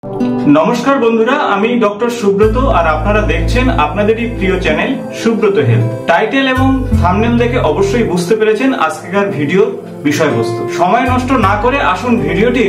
নমস্কার বন্ধুরা, আমি ডক্টর সুব্রত আর আপনারা দেখছেন আপনাদেরই প্রিয় চ্যানেল সুব্রত হেলথ। টাইটেল এবং থাম্বনেল দেখে অবশ্যই বুঝতে পেরেছেন আজকের ভিডিওর বিষয়বস্তু। সময় নষ্ট না করে আসুন ভিডিওটি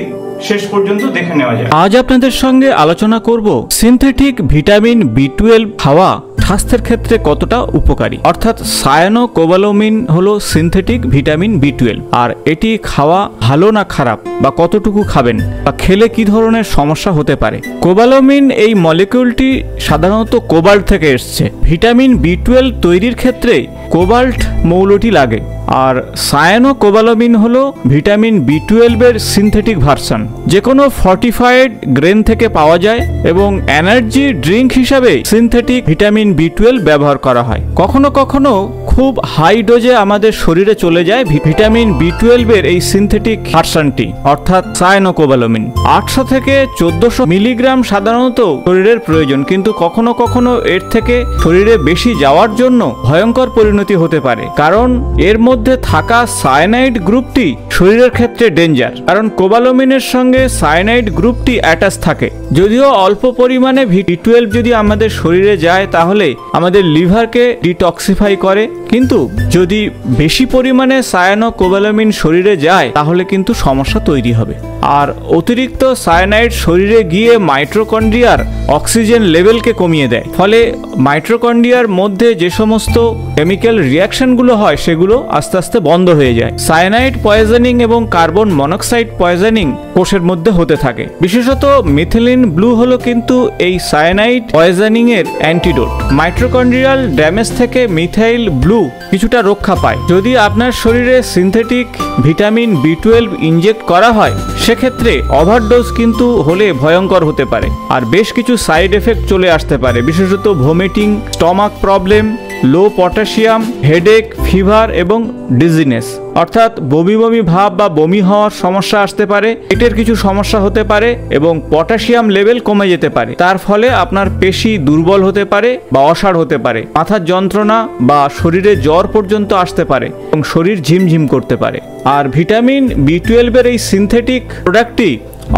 শেষ পর্যন্ত দেখে নেওয়া যায়। আজ আপনাদের সঙ্গে আলোচনা করব সিনথেটিক ভিটামিন বি12 খাওয়া স্বাস্থ্যের ক্ষেত্রে কতটা উপকারী। অর্থাৎ সায়ানোকোবালামিন হলো সিনথেটিক ভিটামিন বি12, আর এটি খাওয়া ভালো না খারাপ বা কতটুকু খাবেন বা খেলে কি ধরনের সমস্যা হতে পারে। কোবালামিন এই মলিকিউলটি সাধারণত কোবাল্ট থেকে এসছে। ভিটামিন বি12 তৈরির ক্ষেত্রে কোবাল্ট মৌলটি লাগে, আর সায়ানোকোবালামিন হলো ভিটামিন বি12 এর সিনথেটিক ভার্সন। যে কোনো ফর্টিফাইড গ্রেন থেকে পাওয়া যায় এবং এনার্জি ড্রিঙ্ক হিসাবে সিনথেটিক ভিটামিন বি12 ব্যবহার করা হয়। কখনো কখনো খুব হাই ডোজে আমাদের শরীরে চলে যায় ভিটামিন বি12 এর এই সিনথেটিক ভার্সনটি, অর্থাৎ সায়ানোকোবালামিন। 800 থেকে 1400 মিলিগ্রাম সাধারণত শরীরের প্রয়োজন, কিন্তু কখনো কখনো এর থেকে শরীরে বেশি যাওয়ার জন্য ভয়ঙ্কর পরিণতি হতে পারে, কারণ এর মধ্যে থাকা সায়ানাইড গ্রুপটি শরীরের ক্ষেত্রে ডেঞ্জার। কারণ কোবালামিনের সঙ্গে সায়ানাইড গ্রুপটি অ্যাটাচ থাকে। যদিও অল্প পরিমাণে বি12 যদি আমাদের শরীরে যায় তাহলে আমাদের লিভারকে ডিটক্সিফাই করে, কিন্তু যদি বেশি পরিমাণে সায়ানোকোবালামিন শরীরে যায় তাহলে কিন্তু সমস্যা তৈরি হবে। আর অতিরিক্ত সায়ানাইড শরীরে গিয়ে মাইটোকন্ড্রিয়ার অক্সিজেন লেভেলকে কমিয়ে দেয়, ফলে মাইটোকন্ড্রিয়ার মধ্যে যে সমস্ত কেমিক্যাল রিয়াকশনগুলো হয় সেগুলো আস্তে আস্তে বন্ধ হয়ে যায়। সায়ানাইড পয়জনিং এবং কার্বন মনোক্সাইড পয়জনিং কোষের মধ্যে হতে থাকে। বিশেষত মিথিলিন ব্লু হলো কিন্তু এই সায়ানাইড পয়জনিং এর অ্যান্টিডোট। মাইটোকন্ড্রিয়াল ড্যামেজ থেকে মিথাইল ব্লু কিছুটা রক্ষা পায়। যদি আপনার শরীরে সিনথেটিক ভিটামিন বি12 ইনজেক্ট করা হয় সেক্ষেত্রে ওভারডোজ কিন্তু হলে ভয়ঙ্কর হতে পারে, আর বেশ কিছু সাইড এফেক্ট চলে আসতে পারে, বিশেষত ভমিটিং, স্টমাক প্রবলেম, লো পটাশিয়াম, হেডেক, ফিভার এবং ডিজিনেস, অর্থাৎ বমি বমি ভাব বা বমি হওয়ার সমস্যা আসতে পারে, পেটের কিছু সমস্যা হতে পারে এবং পটাশিয়াম লেভেল কমে যেতে পারে। তার ফলে আপনার পেশি দুর্বল হতে পারে বা অসাড় হতে পারে, মাথার যন্ত্রণা বা শরীরে জ্বর পর্যন্ত আসতে পারে এবং শরীর ঝিমঝিম করতে পারে। আর ভিটামিন বি12 এর এই সিনথেটিক প্রোডাক্টটি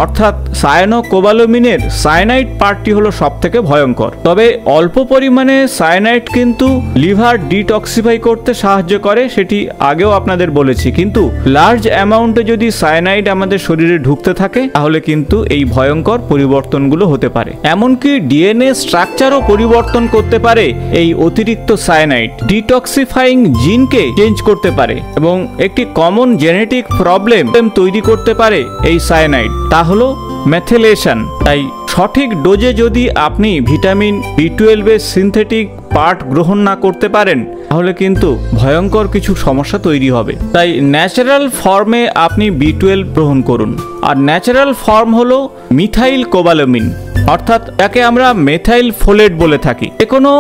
অর্থাৎ সায়ানোকোবালামিনের সায়ানাইড পার্টটি হলো সব থেকে ভয়ঙ্কর। তবে অল্প পরিমাণে সায়ানাইড কিন্তু লিভার ডিটক্সিফাই করতে সাহায্য করে, সেটি আগেও আপনাদের বলেছি, কিন্তু লার্জ অ্যামাউন্টে যদি সায়ানাইড আমাদের শরীরে ঢুকতে থাকে তাহলে কিন্তু এই ভয়ঙ্কর পরিবর্তনগুলো হতে পারে। এমনকি ডিএনএ স্ট্রাকচারও পরিবর্তন করতে পারে এই অতিরিক্ত সায়ানাইড। ডিটক্সিফাইং জিনকে চেঞ্জ করতে পারে এবং একটি কমন জেনেটিক প্রবলেম তৈরি করতে পারে এই সায়ানাইড, তা হলো মেথিলেশন। তাই সঠিক ডোজে যদি আপনি ভিটামিন বি12 এর সিনথেটিক পার্ট গ্রহণ না করতে পারেন তাহলে কিন্তু ভয়ঙ্কর কিছু সমস্যা তৈরি হবে। তাই ন্যাচারাল ফর্মে আপনি বি12 গ্রহণ করুন। আর ন্যাচারাল ফর্ম হলো মিথাইল কোবালামিন, অর্থাৎ যাকে আমরা মেথাইল ফোলেট বলে থাকি। যে কোনো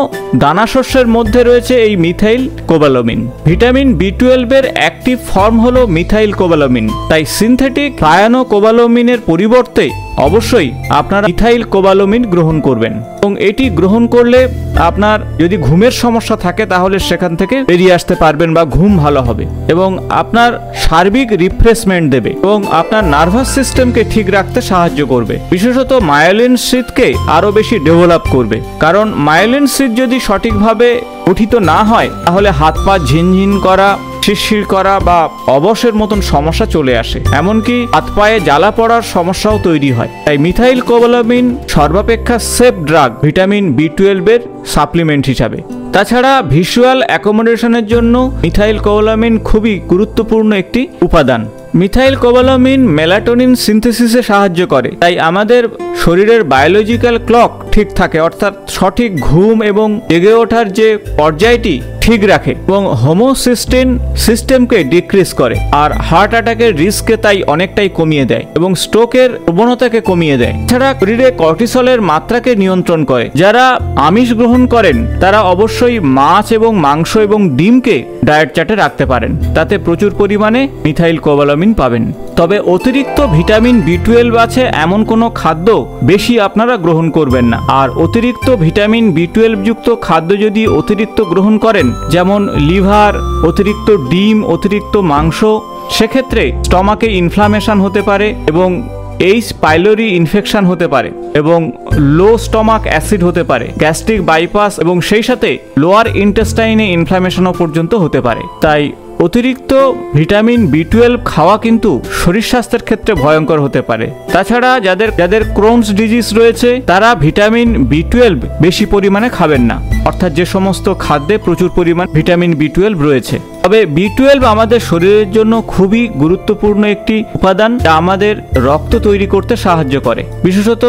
দানা শস্যের মধ্যে রয়েছে এই মিথাইল কোবালামিন। ভিটামিন বি12 এর অ্যাক্টিভ ফর্ম হলো মিথাইল কোবালামিন। তাই সিনথেটিক সায়ানোকোবালামিনের পরিবর্তে অবশ্যই আপনারা মিথাইল কোবালামিন গ্রহণ করবেন, এবং এটি গ্রহণ করলে আপনার যদি ঘুমের সমস্যা থাকে তাহলে সেখান থেকে বেরিয়ে আসতে পারবেন বা ঘুম ভালো হবে, এবং আপনার সার্বিক রিফ্রেশমেন্ট দেবে এবং আপনার নার্ভাস সিস্টেমকে ঠিক রাখতে সাহায্য করবে। বিশেষত মায়োলিন সিথকে আরো বেশি ডেভেলপ করবে, কারণ মায়োলিন সিথ যদি সঠিকভাবে গঠিত না হয় তাহলে হাত পা ঝিনঝিন করা, শিরশির করা বা অবসের মতন সমস্যা চলে আসে, এমনকি হাত পায়ে জ্বালা পড়ার সমস্যাও তৈরি হয়। তাই মিথাইল কোবালামিন সর্বাপেক্ষা সেফ ড্রাগ ভিটামিন বি12 এর সাপ্লিমেন্ট হিসাবে। তাছাড়া ভিজুয়াল অ্যাকোমোডেশনের জন্য মিথাইল কোবালামিন খুবই গুরুত্বপূর্ণ একটি উপাদান। মিথাইল কোবালামিন মেলাটোনিন সিনথেসিসে সাহায্য করে, তাই আমাদের শরীরের বায়োলজিক্যাল ক্লক ঠিক থাকে, অর্থাৎ সঠিক ঘুম এবং জেগে ওঠার যে পর্যায়টি ঠিক রাখে এবং হোমোসিস্টিন সিস্টেমকে ডিক্রিজ করে, আর হার্ট অ্যাটাকের রিস্ককে তাই অনেকটাই কমিয়ে দেয় এবং স্ট্রোকের প্রবণতাকে কমিয়ে দেয়। এছাড়া শরীরে কর্টিসলের মাত্রাকে নিয়ন্ত্রণ করে। যারা আমিষ গ্রহণ করেন তারা অবশ্যই মাছ এবং মাংস এবং ডিমকে ডায়েট চার্টে রাখতে পারেন, তাতে প্রচুর পরিমাণে মিথাইল কোবালামিন পাবেন। তবে অতিরিক্ত ভিটামিন বি12 আছে এমন কোনো খাদ্য বেশি আপনারা গ্রহণ করবেন না। আর অতিরিক্ত ভিটামিন বি12 যুক্ত খাদ্য যদি অতিরিক্ত গ্রহণ করেন, যেমন লিভার, অতিরিক্ত ডিম, অতিরিক্ত মাংস, সেক্ষেত্রে স্টমাকে ইনফ্লামেশন হতে পারে এবং এইচ পাইলোরি ইনফেকশন হতে পারে এবং লো স্টমাক অ্যাসিড হতে পারে, গ্যাস্ট্রিক বাইপাস এবং সেই সাথে লোয়ার ইন্টেস্টাইনে ইনফ্লামেশনও পর্যন্ত হতে পারে। তাই অতিরিক্ত ভিটামিন বি12 খাওয়া কিন্তু শরীর স্বাস্থ্যের ক্ষেত্রে ভয়ঙ্কর হতে পারে। তাছাড়া যাদের ক্রোনস ডিজিজ রয়েছে তারা ভিটামিন বি12 বেশি পরিমাণে খাবেন না, অর্থাৎ যে সমস্ত খাদ্যে প্রচুর পরিমাণ ভিটামিন বি12 রয়েছে। তবে বি12 আমাদের শরীরের জন্য খুবই গুরুত্বপূর্ণ একটি উপাদান, যা আমাদের রক্ত তৈরি করতে সাহায্য করে, বিশেষত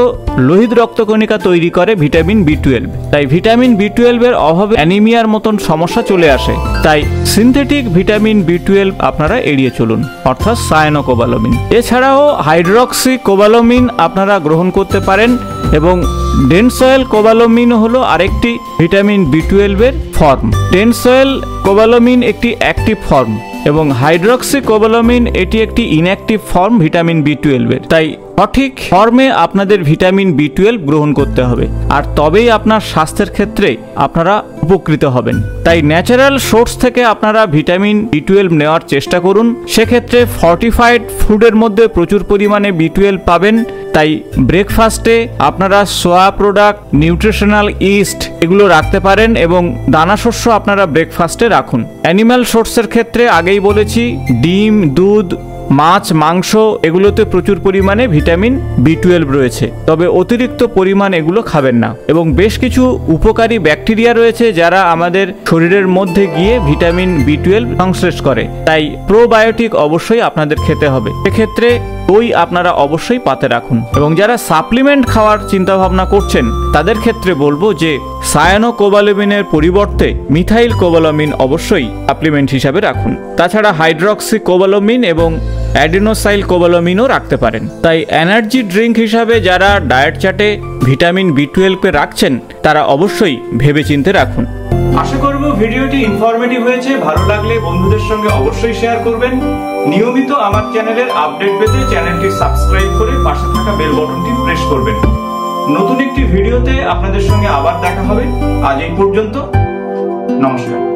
লোহিত রক্তকণিকা তৈরি করে ভিটামিন বি12। তাই ভিটামিন বি12 এর অভাবে অ্যানিমিয়ার মতন সমস্যা চলে আসে। তাই সিনথেটিক ভিটামিন বি12 আপনারা এড়িয়ে চলুন, অর্থাৎ সায়ানোকোবালামিন। এছাড়াও হাইড্রক্সি কোবালামিন আপনারা গ্রহণ করতে পারেন এবং ডেনসয়েল কোবালামিন হলো আরেকটি ভিটামিন বি12 এর ফর্ম। ডেনসয়েল কোবালামিন একটি অ্যাক্টিভ ফর্ম এবং হাইড্রক্সি কোবালামিন এটি একটি ইনঅ্যাক্টিভ ফর্ম ভিটামিন বি12 এর। তাই সঠিক ফর্মে আপনাদের ভিটামিন বি12 গ্রহণ করতে হবে, আর তবেই আপনার স্বাস্থ্যের ক্ষেত্রে আপনারা উপকৃত হবেন। তাই ন্যাচারাল সোর্স থেকে আপনারা ভিটামিন বি12 নেওয়ার চেষ্টা করুন। সেক্ষেত্রে ফর্টিফাইড ফুডের মধ্যে প্রচুর পরিমাণে বি12 পাবেন। তাই ব্রেকফাস্টে আপনারা সোয়া প্রোডাক্ট, নিউট্রিশনাল ইস্ট এগুলো রাখতে পারেন এবং দানাশস্য আপনারা ব্রেকফাস্টে রাখুন। অ্যানিম্যাল সোর্সের ক্ষেত্রে আগেই বলেছি, ডিম, দুধ, মাছ, মাংস এগুলোতে প্রচুর পরিমাণে ভিটামিন বি12 রয়েছে, তবে অতিরিক্ত পরিমাণ এগুলো খাবেন না। এবং বেশ কিছু উপকারী ব্যাকটেরিয়া রয়েছে যারা আমাদের শরীরের মধ্যে গিয়ে ভিটামিন বি12 সংশ্লেষ করে। তাই প্রোবায়োটিক অবশ্যই আপনাদের খেতে হবে। সেক্ষেত্রে দই আপনারা অবশ্যই পাতে রাখুন। এবং যারা সাপ্লিমেন্ট খাওয়ার চিন্তা ভাবনা করছেন তাদের ক্ষেত্রে বলবো যে সায়ানোকোবালামিনের পরিবর্তে মিথাইল কোবালামিন অবশ্যই সাপ্লিমেন্ট হিসাবে রাখুন। তাছাড়া হাইড্রক্সি কোবালামিন এবং অ্যাডিনোসাইল কোবালামিনও রাখতে পারেন। তাই এনার্জি ড্রিঙ্ক হিসাবে যারা ডায়েট চার্টে ভিটামিন বি12 রাখছেন তারা অবশ্যই ভেবেচিন্তে রাখুন। আশা করব ভিডিওটি ইনফরমেটিভ হয়েছে। ভালো লাগলে বন্ধুদের সঙ্গে অবশ্যই শেয়ার করবেন। নিয়মিত আমার চ্যানেলের আপডেট পেতে চ্যানেলটি সাবস্ক্রাইব করে পাশে থাকা বেল বাটনটি প্রেস করবেন। নতুন একটি ভিডিওতে আপনাদের সঙ্গে আবার দেখা হবে। আজ এই পর্যন্ত, নমস্কার।